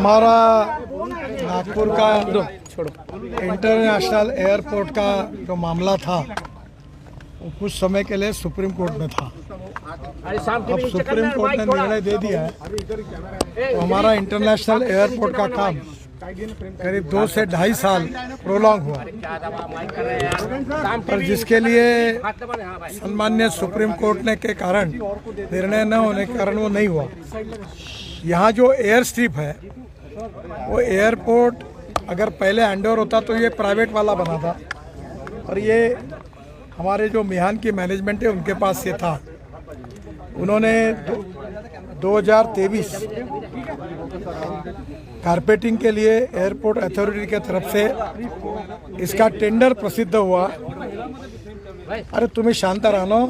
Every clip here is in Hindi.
हमारा नागपुर का इंटरनेशनल एयरपोर्ट का जो मामला था वो कुछ समय के लिए सुप्रीम कोर्ट में था। अब सुप्रीम कोर्ट ने निर्णय दे दिया है तो हमारा इंटरनेशनल एयरपोर्ट का काम करीब 2 से 2.5 साल प्रोलॉन्ग हुआ, और जिसके लिए सम्मान्य सुप्रीम कोर्ट ने के कारण निर्णय न होने के कारण वो नहीं हुआ। यहाँ जो एयर स्ट्रिप है वो एयरपोर्ट अगर पहले हैंडओवर होता तो ये प्राइवेट वाला बना था, और ये हमारे जो मिहान की मैनेजमेंट है उनके पास ये था। उन्होंने 2023 कारपेटिंग के लिए एयरपोर्ट अथॉरिटी के तरफ से इसका टेंडर प्रसिद्ध हुआ। अरे तुम्ही शांत राहा ना,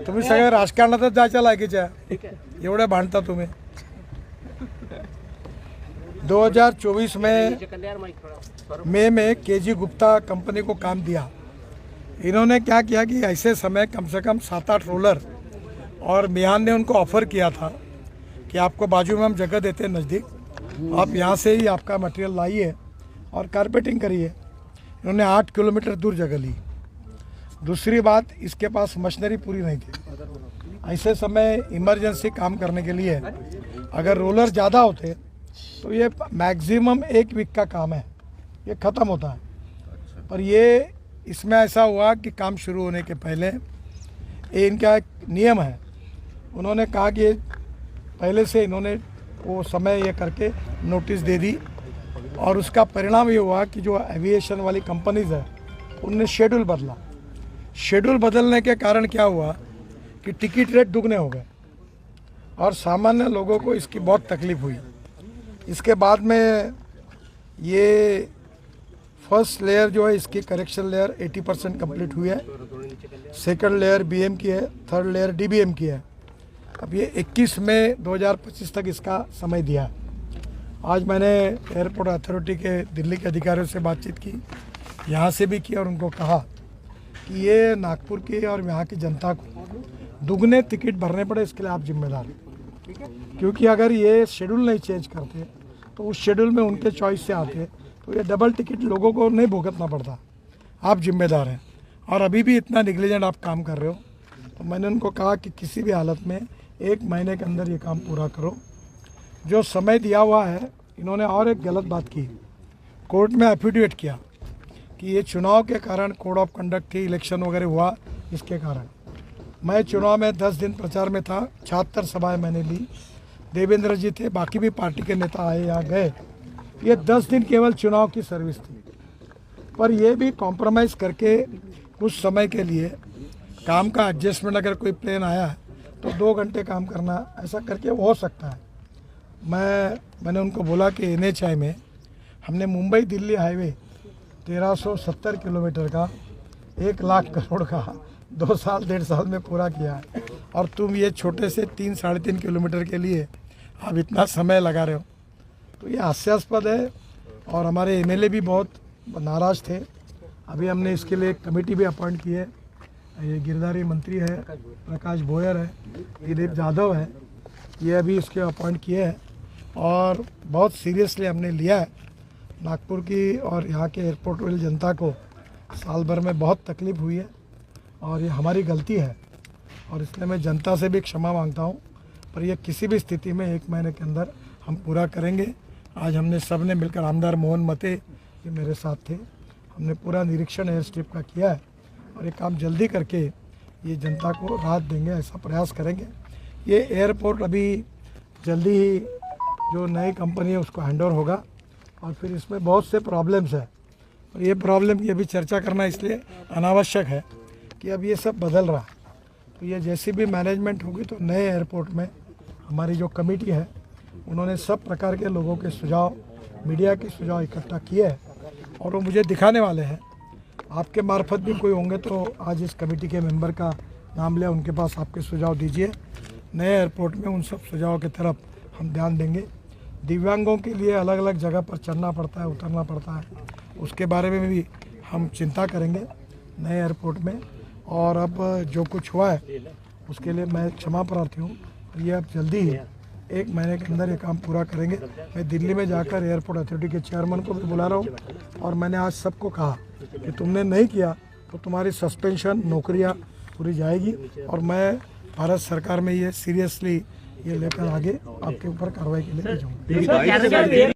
तुम्ही सगळे राजकारणातच जायच्या लायकीच्या, एवढे भांडता तुम्ही। 2024 में मई में केजी गुप्ता कंपनी को काम दिया। इन्होंने क्या किया कि ऐसे समय कम से कम 7-8 रोलर, और मिहान ने उनको ऑफर किया था कि आपको बाजू में हम जगह देते हैं नज़दीक, आप यहाँ से ही आपका मटेरियल लाइए और कारपेटिंग करिए। इन्होंने 8 किलोमीटर दूर जगह ली। दूसरी बात, इसके पास मशीनरी पूरी नहीं थी। ऐसे समय इमरजेंसी काम करने के लिए अगर रोलर ज़्यादा होते तो ये मैक्सिमम 1 वीक का काम है, ये ख़त्म होता है। पर ये इसमें ऐसा हुआ कि काम शुरू होने के पहले ये इनका एक नियम है, उन्होंने कहा कि पहले से इन्होंने वो समय ये करके नोटिस दे दी, और उसका परिणाम ये हुआ कि जो एविएशन वाली कंपनीज है उनने शेड्यूल बदला। शेड्यूल बदलने के कारण क्या हुआ कि टिकट रेट दुगने हो गए, और सामान्य लोगों को इसकी बहुत तकलीफ हुई। इसके बाद में ये फर्स्ट लेयर जो है इसकी करेक्शन लेयर 80% कंप्लीट हुई है, सेकंड लेयर बीएम की है, थर्ड लेयर डीबीएम की है। अब ये 21 मई 2025 तक इसका समय दिया है। आज मैंने एयरपोर्ट अथॉरिटी के दिल्ली के अधिकारियों से बातचीत की, यहाँ से भी की, और उनको कहा कि ये नागपुर की और यहाँ की जनता को दुगने टिकट भरने पड़े, इसके लिए आप जिम्मेदार हैं। क्योंकि अगर ये शेड्यूल नहीं चेंज करते तो उस शेड्यूल में उनके चॉइस से आते तो ये डबल टिकट लोगों को नहीं भुगतना पड़ता। आप जिम्मेदार हैं, और अभी भी इतना निगलिजेंट आप काम कर रहे हो। तो मैंने उनको कहा कि किसी भी हालत में 1 महीने के अंदर ये काम पूरा करो। जो समय दिया हुआ है, इन्होंने और एक गलत बात की, कोर्ट में एफिडेविट किया कि ये चुनाव के कारण कोड ऑफ कंडक्ट थी, इलेक्शन वगैरह हुआ इसके कारण। मैं चुनाव में 10 दिन प्रचार में था, 76 सभाएं मैंने ली, देवेंद्र जी थे, बाकी भी पार्टी के नेता आए यहाँ गए। ये 10 दिन केवल चुनाव की सर्विस थी, पर ये भी कॉम्प्रोमाइज़ करके कुछ समय के लिए काम का एडजस्टमेंट, अगर कोई प्लेन आया है तो 2 घंटे काम करना, ऐसा करके हो सकता है। मैंने उनको बोला कि NHI में हमने मुंबई दिल्ली हाईवे 1370 किलोमीटर का 1 लाख करोड़ का 2 साल 1.5 साल में पूरा किया है, और तुम ये छोटे से 3-3.5 किलोमीटर के लिए आप इतना समय लगा रहे हो, तो ये हास्यास्पद है। और हमारे MLA भी बहुत नाराज़ थे। अभी हमने इसके लिए एक कमेटी भी अपॉइंट की है। ये गिरधारी मंत्री है, प्रकाश बोयर है, दिलीप यादव है, ये अभी इसके अपॉइंट किए हैं, और बहुत सीरियसली हमने लिया है। नागपुर की और यहाँ के एयरपोर्ट वाली जनता को साल भर में बहुत तकलीफ़ हुई है, और ये हमारी गलती है, और इसलिए मैं जनता से भी क्षमा मांगता हूँ। पर यह किसी भी स्थिति में 1 महीने के अंदर हम पूरा करेंगे। आज हमने सब ने मिलकर, आमदार मोहन मते ये मेरे साथ थे, हमने पूरा निरीक्षण एयर स्ट्रिप का किया है, और ये काम जल्दी करके ये जनता को राहत देंगे, ऐसा प्रयास करेंगे। ये एयरपोर्ट अभी जल्दी ही जो नई कंपनी है उसको हैंडओवर होगा, और फिर इसमें बहुत से प्रॉब्लम्स है, और ये प्रॉब्लम की अभी चर्चा करना इसलिए अनावश्यक है कि अब ये सब बदल रहा है। तो ये जैसी भी मैनेजमेंट होगी तो नए एयरपोर्ट में हमारी जो कमेटी है उन्होंने सब प्रकार के लोगों के सुझाव, मीडिया के सुझाव इकट्ठा किए हैं, और वो मुझे दिखाने वाले हैं। आपके मार्फत भी कोई होंगे तो आज इस कमेटी के मेंबर का नाम ले, उनके पास आपके सुझाव दीजिए। नए एयरपोर्ट में उन सब सुझावों की तरफ हम ध्यान देंगे। दिव्यांगों के लिए अलग अलग जगह पर चलना पड़ता है, उतरना पड़ता है, उसके बारे में भी हम चिंता करेंगे नए एयरपोर्ट में। और अब जो कुछ हुआ है उसके लिए मैं क्षमा प्रार्थी हूँ। ये अब जल्दी ही 1 महीने के अंदर ये काम पूरा करेंगे। मैं दिल्ली में जाकर एयरपोर्ट अथॉरिटी के चेयरमैन को भी बुला रहा हूँ और मैंने आज सबको कहा कि तुमने नहीं किया तो तुम्हारी सस्पेंशन, नौकरियाँ पूरी जाएगी और मैं भारत सरकार में ये सीरियसली ये लेकर आगे आपके ऊपर कार्रवाई के लिए भेजूँगा।